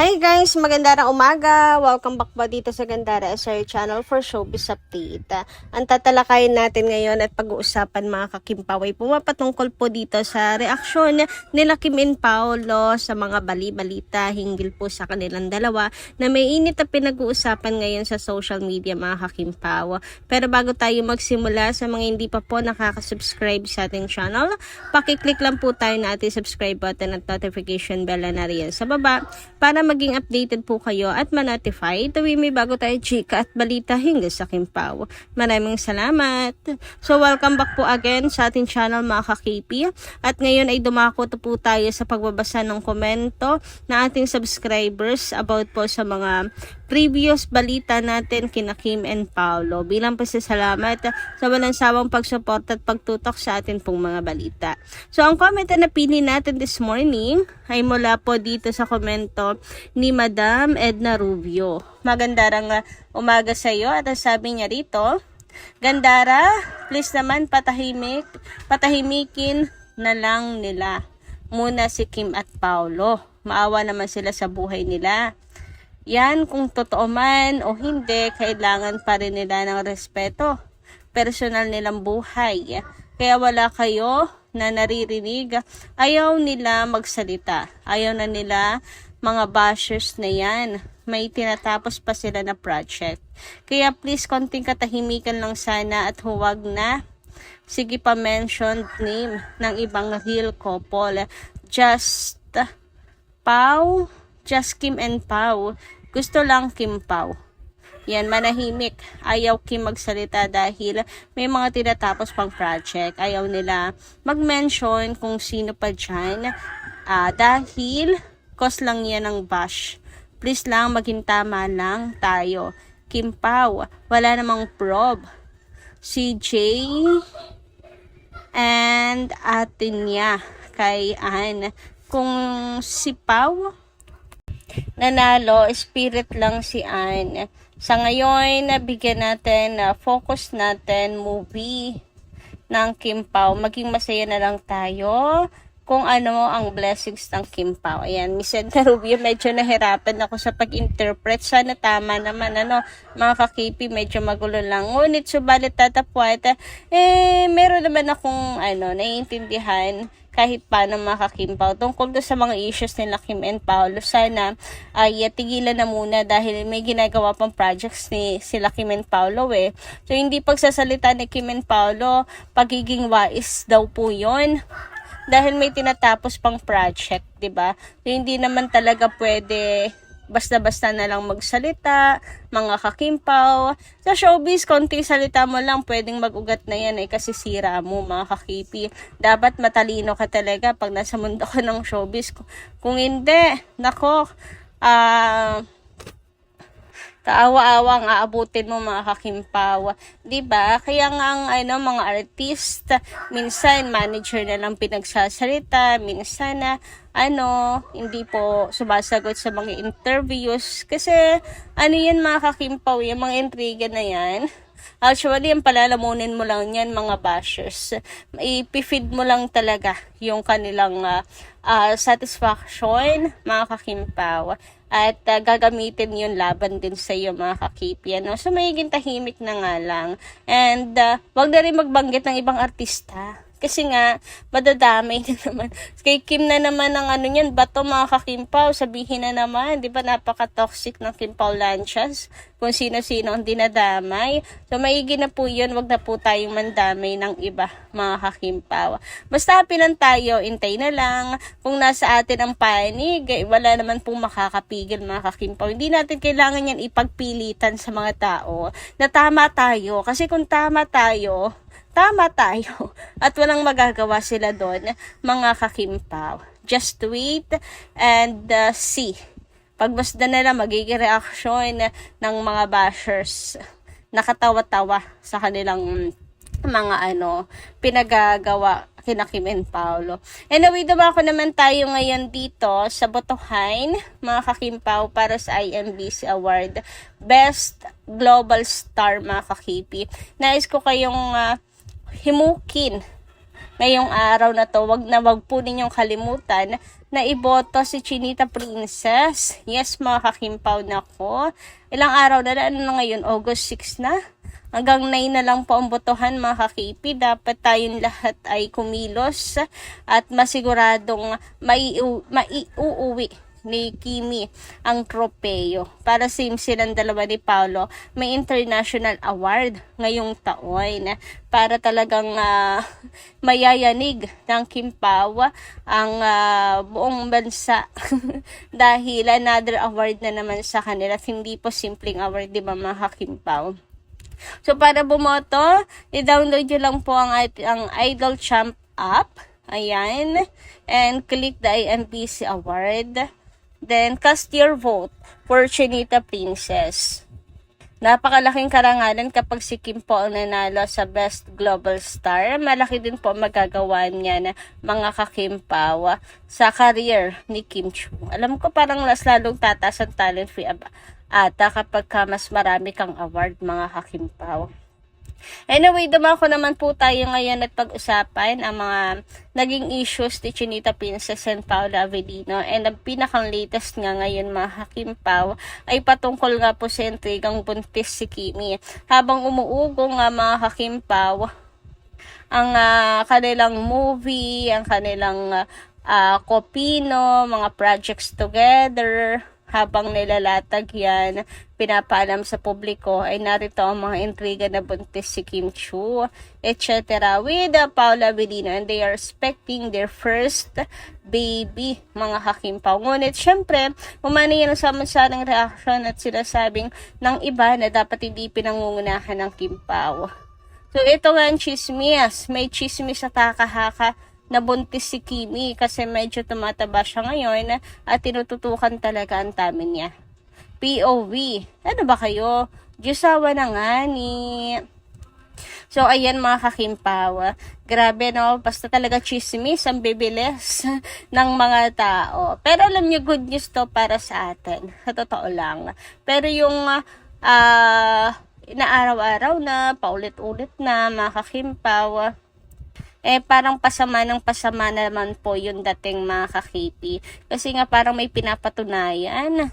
Hi guys, magandang umaga. Welcome back po dito sa Gandara SR Channel for Showbiz Update. Ang tatalakayin natin ngayon at pag-uusapan mga kakimpaw ay pumapatungkol po dito sa reaksyon nila Kim and Paolo sa mga bali-balita hinggil po sa kanilang dalawa na may init na pinag-uusapan ngayon sa social media mga kakimpaw. Pero bago tayo magsimula, sa mga hindi pa po nakaka-subscribe sa ating channel, pakiclick lang po tayo na ating subscribe button at notification bell na riyan sa baba para maging updated po kayo at ma-notify tuwing may bago tayo chika at balita hinggil sa Kimpaw. Maraming salamat! So welcome back po again sa ating channel mga ka-KP. At ngayon ay dumako po tayo sa pagbabasa ng komento na ating subscribers about po sa mga previous balita natin kina Kim and Paolo. Bilang pasasalamat sa walang sawang pagsupport at pagtutok sa atin pong mga balita. So ang comment na napili natin this morning ay mula po dito sa komento ni Madam Edna Rubio. Magandang umaga sa iyo at sabi niya rito, Gandara, please naman patahimikin na lang nila muna si Kim at Paolo. Maawa naman sila sa buhay nila. Yan, kung totoo man o hindi, kailangan pa rin nila ng respeto. Personal nilang buhay. Kaya wala kayo na naririnig. Ayaw nila magsalita. Ayaw na nila mga bashers na yan. May tinatapos pa sila na project. Kaya please, konting katahimikan lang sana at huwag na sige pa mention name ng ibang real couple. Just Kim and Pao. Gusto lang Kim Pao. Yan, manahimik. Ayaw Kim magsalita dahil may mga tinatapos pang project. Ayaw nila mag-mention kung sino pa dyan. Dahil cause lang yan ng bash. Please lang, maging tama lang tayo. Kim Pao, wala namang prob. Si Jay and atin niya kay Ann. Kung si Pao nanalo, spirit lang si Ann. Sa ngayon, nabigyan natin, focus natin, movie ng Kim Pao. Maging masaya na lang tayo kung ano ang blessings ng Kim Pao. Ayan, Miss Edna Rubio, medyo nahirapan ako sa pag-interpret. Sana tama naman, mga ka-KP, medyo magulo lang. Ngunit, subalit tatapwat, meron naman akong, naiintindihan kahit paano mga ka-Kim Pao. Tungkol doon sa mga issues nila Kim and Paolo, sana ay tigilan na muna dahil may ginagawa pang projects ni sila Kim and Paolo So, hindi pagsasalita ni Kim and Paolo, pagiging wais daw po yun. Dahil may tinatapos pang project, 'di ba? So, hindi naman talaga pwede basta-basta na lang magsalita, mga kakimpaw. Sa showbiz, konting salita mo lang, pwedeng mag-ugat na yan kasi sira mo, mga kakipi. Dapat matalino ka talaga pag nasa mundo ka ng showbiz. Kung hindi, nako, kaawa-awa ang aabutin mo mga kakimpaw. Diba? Kaya nga ang mga artist, minsan manager na lang pinagsasalita, minsan na hindi po sumasagot sa mga interviews. Kasi yan mga kakimpaw, yung mga intriga na yan. Actually, ang palalamunin mo lang yan mga bashers. Ipifeed mo lang talaga yung kanilang satisfaction mga kakimpaw. At gagamitin yun laban din sa iyo mga kakipi. So, magiging tahimik na nga lang. And wag na rin magbanggit ng ibang artista. Kasi nga, madadamay na naman. Kay Kim na naman ang niyan, bato mga kakimpaw, sabihin na naman, di ba napaka-toxic ng Kimpaw Lanchas, kung sino-sino ang dinadamay. So, maigi na po yun, wag na po tayong mandamay ng iba, mga kakimpaw. Basta happy lang tayo, intay na lang. Kung nasa atin ang panig, wala naman pong makakapigil mga kakimpaw. Hindi natin kailangan yan ipagpilitan sa mga tao na tama tayo. Kasi kung tama tayo at walang magagawa sila doon, mga kakimpaw. Just wait and see. Pagmasdan nila magiging reaksyon ng mga bashers. Nakatawa-tawa sa kanilang mga pinagagawa kina Kim and Paolo. Anyway, dumako naman tayo ngayon dito sa botohan, mga kakimpaw, para sa IMBC Award Best Global Star, mga kakipi. Nais ko kayong himukin ngayong araw na to. Wag po ninyong kalimutan na iboto si Chinita Princess. Yes, mga kakimpaw, nako. Ilang araw na, ano na ngayon? August 6 na? Hanggang 9 na lang po ang botohan, mga kakipi. Dapat tayong lahat ay kumilos at masiguradong maiuuwi ni Kimi ang tropeo. Para same silang dalawa ni Paolo, may international award ngayong taon para talagang mayayanig ng Kimpaw ang buong bansa dahil another award na naman sa kanila. Hindi po simpleng award, di ba mga Kimpaw? So para bumoto, i-download nyo lang po ang Idol Champ app. Ayan. And click the IMPC award. Then, cast your vote for Chinita Princess. Napakalaking karangalan kapag si Kim po ang nanalo sa Best Global Star. Malaki din po magagawa niya na mga kakimpaw sa career ni Kim Chu. Alam ko parang lalong tataas ang talent fee ata kapag mas marami kang award, mga kakimpaw. Anyway, dumako naman po tayo ngayon at pag-usapan ang mga naging issues ni Chinita Princess and Paolo Avellino. And ang pinakang latest nga ngayon, mga kakimpaw, ay patungkol nga po sa intrigang buntis si Kimi. Habang umuugong nga, mga kakimpaw, ang kanilang movie, ang kanilang kopino, mga projects together, habang nilalatag yan, pinapaalam sa publiko, ay narito ang mga intriga na buntis si Kim Chu, etc. with Paolo Avellino, and they are expecting their first baby, mga kakimpaw. Ngunit, syempre, umani yan ang samansalang reaksyon at sinasabing ng iba na dapat hindi pinangungunahan ng Kimpaw. So, ito nga ang chismis. May chismis sa takahaka na buntis si Kimi kasi medyo tumataba siya ngayon at tinututukan talaga ang tummy niya. POV. Ano ba kayo? Diyosawa na nga ni... So, ayan mga kakimpaw. Grabe, no? Basta talaga chismis ang bibilis ng mga tao. Pero alam niyo, good news to para sa atin. Sa totoo lang. Pero yung inaaraw-araw na, paulit-ulit na, mga kakimpaw, parang pasama ng pasama naman po yung dating, mga kakipi. Kasi nga parang may pinapatunayan.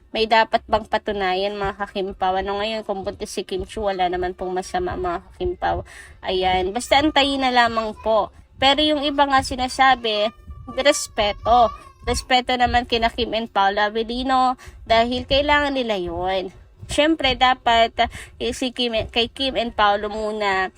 May dapat bang patunayan, mga kakimpaw? Ano ngayon, kung buntis si Kim Chu, wala naman pong masama, mga kakimpaw. Ayan, basta antayin na lamang po. Pero yung iba nga sinasabi, respeto. Respeto naman kina Kim and Paolo Avellino dahil kailangan nila yun. Siyempre, dapat kay Kim and Paolo muna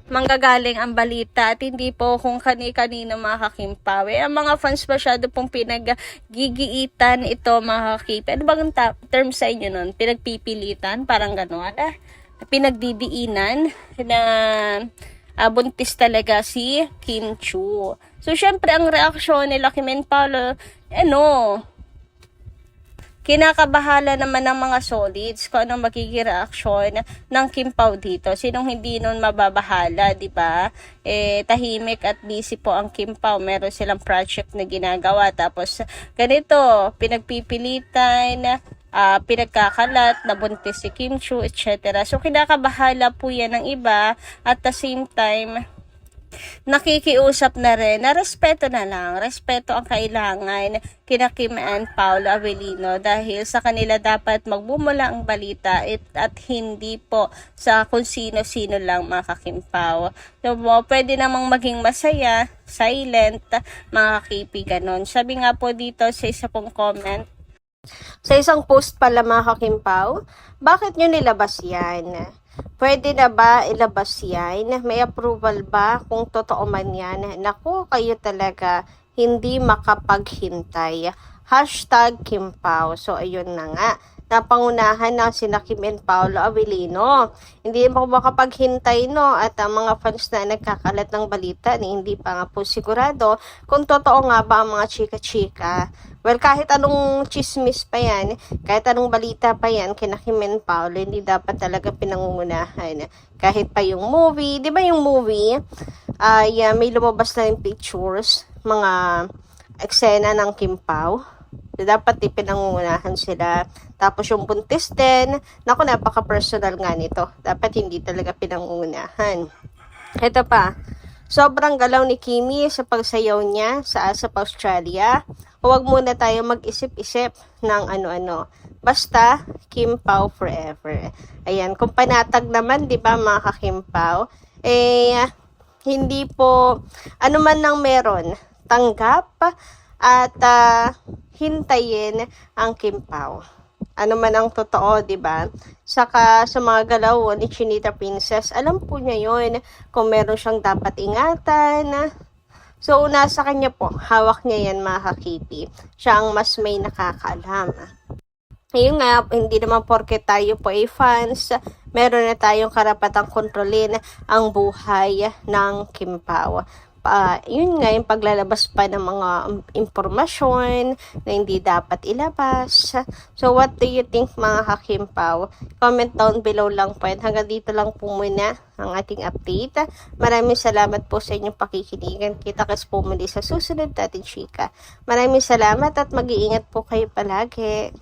manggagaling ang balita at hindi po kung kani-kanino, mga kakimpaw. Ang mga fans masyado pong pinaggigiitan ito, mga kakimpaw. Ano bang term sa inyo nun? Pinagpipilitan? Parang gano'n. Pinagdidiinan na buntis talaga si Kim Chu. So, syempre, ang reaksyon nila Kim and Paolo, kinakabahala naman ng mga solids kung anong magiging reaksyon ng Kimpaw dito. Sinong hindi nun mababahala, di ba? Tahimik at busy po ang Kimpaw. Meron silang project na ginagawa. Tapos, ganito, pinagpipilitan, pinagkakalat, nabuntis si Kim Chu, etc. So, kinakabahala po yan ng iba. At the same time, nakikiusap na rin na respeto na lang. Respeto ang kailangan kina Kim and Paolo Avellino dahil sa kanila dapat magbumula ang balita at hindi po sa kung sino-sino lang, mga kakimpaw. So, pwede namang maging masaya, silent, mga kakipi, ganon. Sabi nga po dito sa isa pong comment, sa isang post pala, mga kakimpaw, bakit nyo nilabas yan? Pwede na ba ilabas yan? May approval ba? Kung totoo man yan, naku, kayo talaga hindi makapaghintay. Hashtag Kimpaw. So, ayun na nga. Napangunahan na sina Kim and Paolo Avellino. Hindi mo makapaghintay, no? At ang mga fans na nagkakalat ng balita, hindi pa nga po sigurado kung totoo nga ba ang mga chika-chika. Well, kahit anong chismis pa yan, kahit anong balita pa yan, kina Kim and Paolo, hindi dapat talaga pinangungunahan. Kahit pa yung movie, di ba yung movie, may lumabas na yung pictures, mga eksena ng Kimpaw. Dapat pinangungunahan sila. Tapos yung buntis din, naku, napaka-personal nga nito. Dapat hindi talaga pinangungunahan. Ito pa, Sobrang galaw ni Kimi sa pagsayaw niya sa ASAP Australia. Huwag muna tayo mag-isip-isip ng ano-ano. Basta, Kim Pao forever. Ayan, kung panatag naman, di ba mga ka-Kim Pao, hindi po, ano man nang meron, tanggap at hintayin ang Kim Pao. Ano man ang totoo, di ba? Saka sa mga galaw ni Chinita Princess, alam po niya yon kung meron siyang dapat ingatan. So, nasa kanya po, hawak niya yan mga kakipi. Siya ang mas may nakakaalam. Ayun nga, hindi naman porke tayo po ay fans, meron na tayong karapatang kontrolin ang buhay ng Kim Pao. Yun nga, yung paglalabas pa ng mga impormasyon na hindi dapat ilabas. So, what do you think mga ka-Kim Pao? Comment down below lang po. Hanggang dito lang po muna ang ating update. Maraming salamat po sa inyong pakikinigan. Kita-kits po muli sa susunod natin chika. Maraming salamat at mag-iingat po kayo palagi.